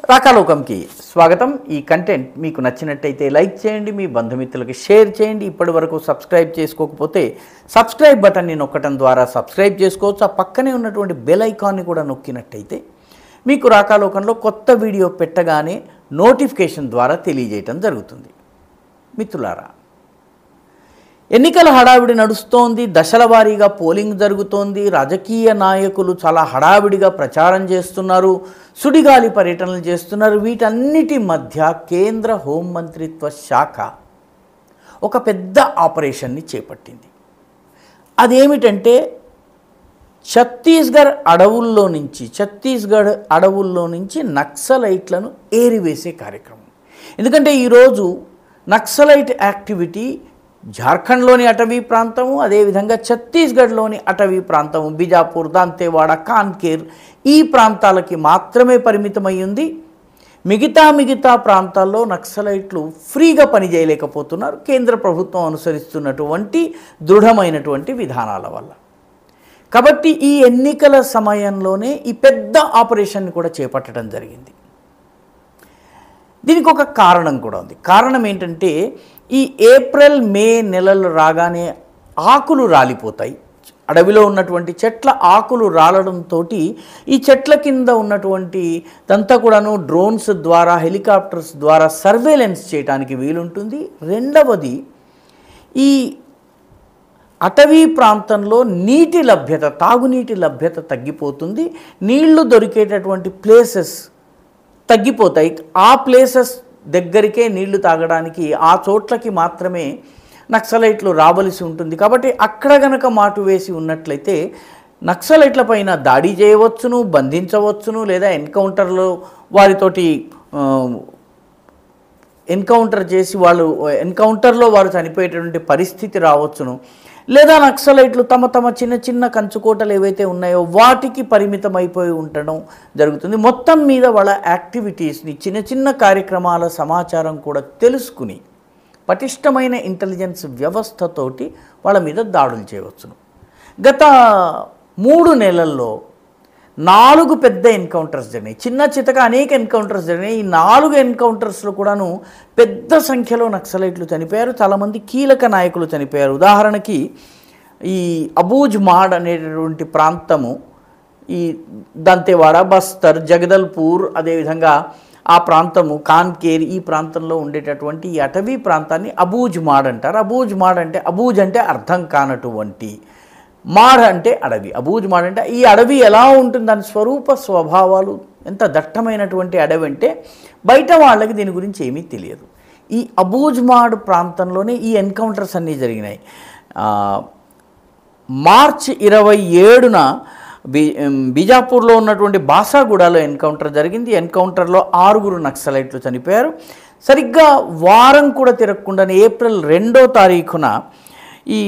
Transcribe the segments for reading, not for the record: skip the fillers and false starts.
రాకాలోకంకి స్వాగతం. ఈ కంటెంట్ మీకు నచ్చినట్టయితే లైక్ చేయండి, మీ బంధుమిత్రులకి షేర్ చేయండి. ఇప్పటివరకు సబ్స్క్రైబ్ చేసుకోకపోతే సబ్స్క్రైబ్ బటన్ని నొక్కడం ద్వారా సబ్స్క్రైబ్ చేసుకోవచ్చు. ఆ పక్కనే ఉన్నటువంటి బెల్ ఐకాన్ని కూడా నొక్కినట్టయితే మీకు రాకాలోకంలో కొత్త వీడియో పెట్టగానే నోటిఫికేషన్ ద్వారా తెలియజేయటం జరుగుతుంది. మిత్రులారా, ఎన్నికల హడావిడి నడుస్తోంది. దశల వారీగా పోలింగ్ జరుగుతోంది. రాజకీయ నాయకులు చాలా హడావిడిగా ప్రచారం చేస్తున్నారు, సుడిగాలి పర్యటనలు చేస్తున్నారు. వీటన్నిటి మధ్య కేంద్ర హోంమంత్రిత్వ శాఖ ఒక పెద్ద ఆపరేషన్ని చేపట్టింది. అదేమిటంటే ఛత్తీస్గఢ్ అడవుల్లో నుంచి నక్సలైట్లను ఏరివేసే కార్యక్రమం. ఎందుకంటే ఈరోజు నక్సలైట్ యాక్టివిటీ జార్ఖండ్లోని అటవీ ప్రాంతము, అదేవిధంగా ఛత్తీస్గఢ్లోని అటవీ ప్రాంతము, బిజాపూర్, దంతేవాడ, కాన్కేర్ ఈ ప్రాంతాలకి మాత్రమే పరిమితమయ్యింది. మిగతా ప్రాంతాల్లో నక్సలైట్లు ఫ్రీగా పనిచేయలేకపోతున్నారు కేంద్ర ప్రభుత్వం అనుసరిస్తున్నటువంటి దృఢమైనటువంటి విధానాల వల్ల. కాబట్టి ఈ ఎన్నికల సమయంలోనే ఈ పెద్ద ఆపరేషన్ని కూడా చేపట్టడం జరిగింది. దీనికి ఒక కారణం కూడా ఉంది. కారణం ఏంటంటే ఈ ఏప్రిల్ మే నెలలు రాగానే ఆకులు రాలిపోతాయి. అడవిలో ఉన్నటువంటి చెట్ల ఆకులు రాలడంతో ఈ చెట్ల కింద ఉన్నటువంటి దంతా కూడాను డ్రోన్స్ ద్వారా, హెలికాప్టర్స్ ద్వారా సర్వేలెన్స్ చేయడానికి వీలుంటుంది. రెండవది, ఈ అటవీ ప్రాంతంలో నీటి లభ్యత, తాగునీటి లభ్యత తగ్గిపోతుంది. నీళ్లు దొరికేటటువంటి ప్లేసెస్ తగ్గిపోతాయి. ఆ ప్లేసెస్ దగ్గరికే నీళ్లు తాగడానికి ఆ చోట్లకి మాత్రమే నక్సలైట్లు రావలసి ఉంటుంది. కాబట్టి అక్కడ గనక మాటు వేసి ఉన్నట్లయితే నక్సలైట్ల పైన దాడి చేయవచ్చును, బంధించవచ్చును, లేదా వారితోటి ఎన్కౌంటర్ చేసి ఎన్కౌంటర్లో వారు చనిపోయేటటువంటి పరిస్థితి రావచ్చును. లేదా నక్సలైట్లు తమ చిన్న కంచుకోటలు ఏవైతే ఉన్నాయో వాటికి పరిమితం అయిపోయి ఉండడం జరుగుతుంది. మొత్తం మీద వాళ్ళ యాక్టివిటీస్ని, చిన్న కార్యక్రమాల సమాచారం కూడా తెలుసుకుని పటిష్టమైన ఇంటెలిజెన్స్ వ్యవస్థతోటి వాళ్ళ మీద దాడులు చేయవచ్చును. గత 3 నెలల్లో 4 పెద్ద ఎన్కౌంటర్స్ జరిగినాయి. చిన్న చితక అనేక ఎన్కౌంటర్స్ జరిగినాయి. ఈ 4 ఎన్కౌంటర్స్లో కూడాను పెద్ద సంఖ్యలో నక్సలైట్లు చనిపోయారు. చాలామంది కీలక నాయకులు చనిపోయారు. ఉదాహరణకి ఈ అబూజ్ మాడ్ అనేటటువంటి ప్రాంతము, ఈ దంతేవాడ, బస్తర్, జగదల్పూర్, అదేవిధంగా ఆ ప్రాంతము కాన్కేర్, ఈ ప్రాంతంలో ఉండేటటువంటి ఈ అటవీ ప్రాంతాన్ని అబూజ్ మాడ్ అంటారు. అబూజ్ అంటే అర్థం కానటువంటి, మాడ్ అంటే అడవి. అబూజ్ మాడ్ అంటే ఈ అడవి ఎలా ఉంటుంది, దాని స్వభావాలు, ఎంత దట్టమైనటువంటి అడవి అంటే బయట వాళ్ళకి దీని గురించి ఏమీ తెలియదు. ఈ అబూజ్ మాడ్ ప్రాంతంలోనే ఈ ఎన్కౌంటర్స్ అన్నీ జరిగినాయి. మార్చి 27న బిజాపూర్లో ఉన్నటువంటి బాసాగూడలో ఎన్కౌంటర్ జరిగింది. ఎన్కౌంటర్లో 6 నక్సలైట్లు చనిపోయారు. సరిగ్గా వారం కూడా తిరగకుండానే ఏప్రిల్ 2వ తారీఖున ఈ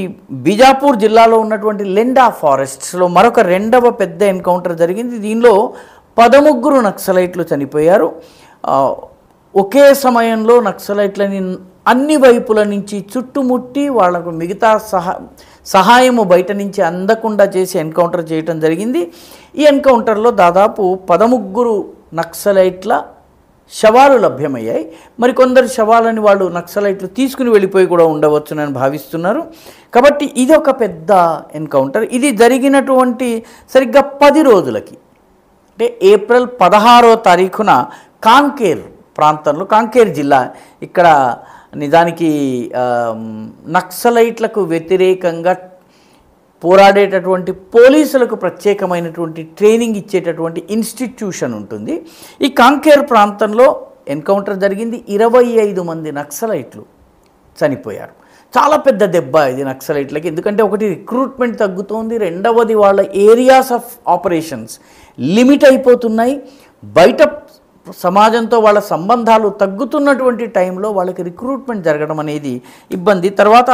బిజాపూర్ జిల్లాలో ఉన్నటువంటి లెండా ఫారెస్ట్స్లో మరొక 2వ పెద్ద ఎన్కౌంటర్ జరిగింది. దీనిలో 13 నక్సలైట్లు చనిపోయారు. ఒకే సమయంలో నక్సలైట్లని అన్ని వైపుల నుంచి చుట్టుముట్టి వాళ్లకు మిగతా సహాయము బయట నుంచి అందకుండా చేసి ఎన్కౌంటర్ చేయటం జరిగింది. ఈ ఎన్కౌంటర్లో దాదాపు 13 నక్సలైట్ల శవాలు లభ్యమయ్యాయి. మరికొందరు శవాలని వాళ్ళు నక్సలైట్లు తీసుకుని వెళ్ళిపోయి కూడా ఉండవచ్చునని భావిస్తున్నారు. కాబట్టి ఇది ఒక పెద్ద ఎన్కౌంటర్. ఇది జరిగినటువంటి సరిగ్గా 10 రోజులకి, అంటే ఏప్రిల్ 16వ తారీఖున కాన్కేర్ ప్రాంతంలో, కాన్కేర్ జిల్లా, ఇక్కడ నిజానికి నక్సలైట్లకు వ్యతిరేకంగా పోరాడేటటువంటి పోలీసులకు ప్రత్యేకమైనటువంటి ట్రైనింగ్ ఇచ్చేటటువంటి ఇన్స్టిట్యూషన్ ఉంటుంది. ఈ కాన్కేర్ ప్రాంతంలో ఎన్కౌంటర్ జరిగింది. 25 మంది నక్సలైట్లు చనిపోయారు. చాలా పెద్ద దెబ్బ ఇది నక్సలైట్లకి. ఎందుకంటే ఒకటి, రిక్రూట్మెంట్ తగ్గుతోంది. రెండవది, వాళ్ళ ఏరియాస్ ఆఫ్ ఆపరేషన్స్ లిమిట్ అయిపోతున్నాయి. బయట సమాజంతో వాళ్ళ సంబంధాలు తగ్గుతున్నటువంటి టైంలో వాళ్ళకి రిక్రూట్మెంట్ జరగడం అనేది ఇబ్బంది. తర్వాత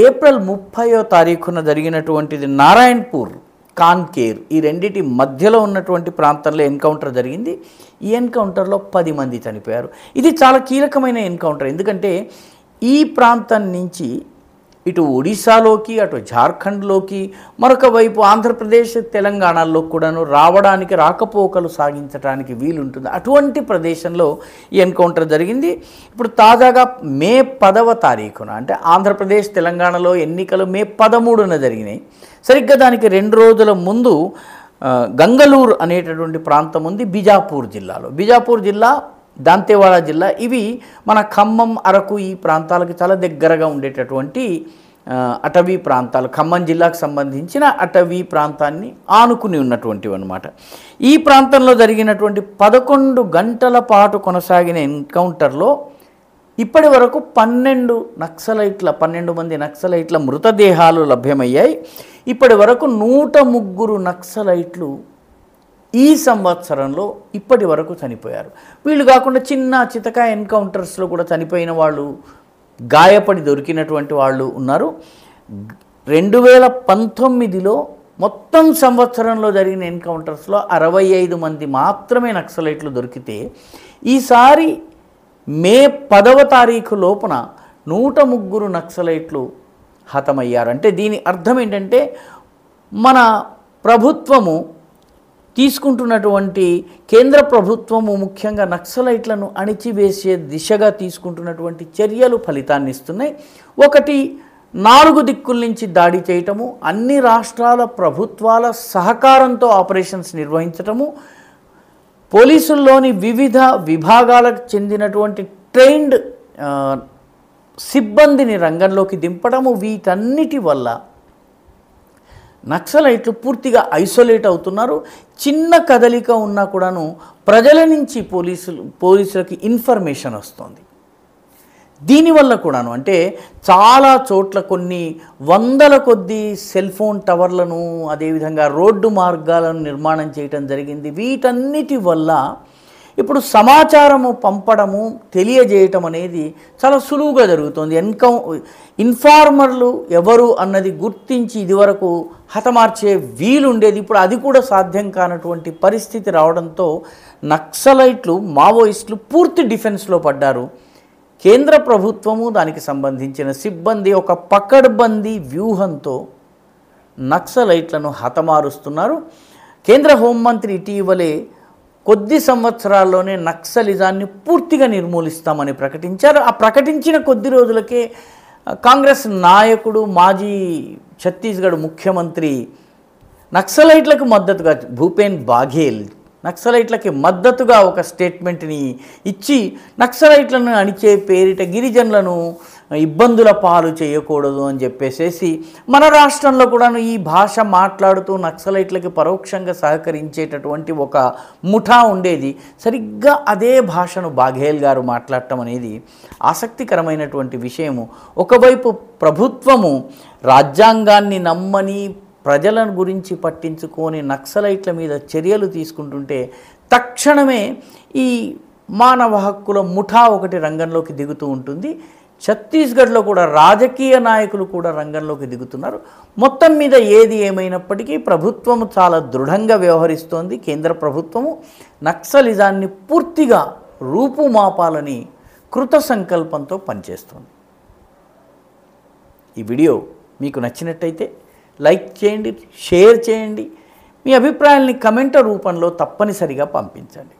ఏప్రిల్ 30వ తారీఖున జరిగినటువంటిది నారాయణపూర్, కాన్కేర్, ఈ రెండిటి మధ్యలో ఉన్నటువంటి ప్రాంతంలో ఎన్కౌంటర్ జరిగింది. ఈ ఎన్కౌంటర్లో 10 మంది చనిపోయారు. ఇది చాలా కీలకమైన ఎన్కౌంటర్. ఎందుకంటే ఈ ప్రాంతం నుంచి ఇటు ఒడిశాలోకి, అటు జార్ఖండ్లోకి, మరొక వైపు ఆంధ్రప్రదేశ్, తెలంగాణలో కూడాను రావడానికి, రాకపోకలు సాగించడానికి వీలుంటుంది. అటువంటి ప్రదేశంలో ఈ ఎన్కౌంటర్ జరిగింది. ఇప్పుడు తాజాగా మే 10వ తారీఖున, అంటే ఆంధ్రప్రదేశ్, తెలంగాణలో ఎన్నికలు మే 13న జరిగినాయి. సరిగ్గా దానికి 2 రోజుల ముందు గంగలూరు అనేటటువంటి ప్రాంతం ఉంది బిజాపూర్ జిల్లాలో. బిజాపూర్ జిల్లా, దంతేవాడ జిల్లా, ఇవి మన ఖమ్మం, అరకు ఈ ప్రాంతాలకు చాలా దగ్గరగా ఉండేటటువంటి అటవీ ప్రాంతాలు. ఖమ్మం జిల్లాకు సంబంధించిన అటవీ ప్రాంతాన్ని ఆనుకుని ఉన్నటువంటివి అన్నమాట. ఈ ప్రాంతంలో జరిగినటువంటి 11 గంటల పాటు కొనసాగిన ఎన్కౌంటర్లో ఇప్పటి వరకు 12 మంది నక్సలైట్ల మృతదేహాలు లభ్యమయ్యాయి. ఇప్పటి వరకు 103 నక్సలైట్లు ఈ సంవత్సరంలో ఇప్పటి వరకు చనిపోయారు. వీళ్ళు కాకుండా చిన్న చితక ఎన్కౌంటర్స్లో కూడా చనిపోయిన వాళ్ళు, గాయపడి దొరికినటువంటి వాళ్ళు ఉన్నారు. 2019లో మొత్తం సంవత్సరంలో జరిగిన ఎన్కౌంటర్స్లో 65 మంది మాత్రమే నక్సలైట్లు దొరికితే, ఈసారి మే 10వ తారీఖు లోపున 103 నక్సలైట్లు హతమయ్యారు. అంటే దీని అర్థం ఏంటంటే, మన ప్రభుత్వము తీసుకుంటున్నటువంటి, కేంద్ర ప్రభుత్వము ముఖ్యంగా నక్సలైట్లను అణిచివేసే దిశగా తీసుకుంటున్నటువంటి చర్యలు ఫలితాన్ని ఇస్తున్నాయి. ఒకటి, 4 దిక్కుల నుంచి దాడి చేయటము, అన్ని రాష్ట్రాల ప్రభుత్వాల సహకారంతో ఆపరేషన్స్ నిర్వహించటము, పోలీసుల్లోని వివిధ విభాగాలకు చెందినటువంటి ట్రైన్డ్ సిబ్బందిని రంగంలోకి దింపడము. వీటన్నిటి వల్ల నక్సలైట్లు పూర్తిగా ఐసోలేట్ అవుతున్నారు. చిన్న కదలిక ఉన్నా కూడాను ప్రజల నుంచి పోలీసులకి ఇన్ఫర్మేషన్ వస్తుంది. దీనివల్ల కూడాను, అంటే చాలా చోట్ల కొన్ని వందల కొద్ది సెల్ ఫోన్ టవర్లను, అదేవిధంగా రోడ్డు మార్గాలను నిర్మాణం చేయటం జరిగింది. వీటన్నిటి వల్ల ఇప్పుడు సమాచారము పంపడము, తెలియజేయటం అనేది చాలా సులువుగా జరుగుతుంది. ఇన్ఫార్మర్లు ఎవరు అన్నది గుర్తించి ఇదివరకు హతమార్చే వీలుండేది. ఇప్పుడు అది కూడా సాధ్యం కానటువంటి పరిస్థితి రావడంతో నక్సలైట్లు, మావోయిస్టులు పూర్తి డిఫెన్స్లో పడ్డారు. కేంద్ర ప్రభుత్వము, దానికి సంబంధించిన సిబ్బంది ఒక పకడ్బందీ వ్యూహంతో నక్సలైట్లను హతమారుస్తున్నారు. కేంద్ర హోంమంత్రి ఇటీవలే కొద్ది సంవత్సరాల్లోనే నక్సలిజాన్ని పూర్తిగా నిర్మూలిస్తామని ప్రకటించారు. ఆ ప్రకటించిన కొద్ది రోజులకే కాంగ్రెస్ నాయకుడు, మాజీ ఛత్తీస్గఢ్ ముఖ్యమంత్రి నక్సలైట్లకు మద్దతుగా, భూపేన్ బాఘేల్ నక్సలైట్లకి మద్దతుగా ఒక స్టేట్మెంట్ని ఇచ్చి, నక్సలైట్లను అణిచే పేరిట గిరిజనులను ఇబ్బందుల పాలు చేయకూడదు అని చెప్పేసేసి, మన రాష్ట్రంలో కూడాను ఈ భాష మాట్లాడుతూ నక్సలైట్లకి పరోక్షంగా సహకరించేటటువంటి ఒక ముఠా ఉండేది. సరిగ్గా అదే భాషను బాఘేల్ గారు మాట్లాడటం అనేది ఆసక్తికరమైనటువంటి విషయము. ఒకవైపు ప్రభుత్వము రాజ్యాంగాన్ని నమ్మని, ప్రజల గురించి పట్టించుకొని నక్సలైట్ల మీద చర్యలు తీసుకుంటుంటే, తక్షణమే ఈ మానవ హక్కుల ముఠా ఒకటి రంగంలోకి దిగుతూ ఉంటుంది. ఛత్తీస్గఢ్లో కూడా రాజకీయ నాయకులు కూడా రంగంలోకి దిగుతున్నారు. మొత్తం మీద ఏది ఏమైనప్పటికీ ప్రభుత్వము చాలా దృఢంగా వ్యవహరిస్తోంది. కేంద్ర ప్రభుత్వము నక్సలిజాన్ని పూర్తిగా రూపుమాపాలని కృత సంకల్పంతో పనిచేస్తోంది. ఈ వీడియో మీకు నచ్చినట్టయితే లైక్ చేయండి, షేర్ చేయండి, మీ అభిప్రాయాల్ని కమెంట్ రూపంలో తప్పనిసరిగా పంపించండి.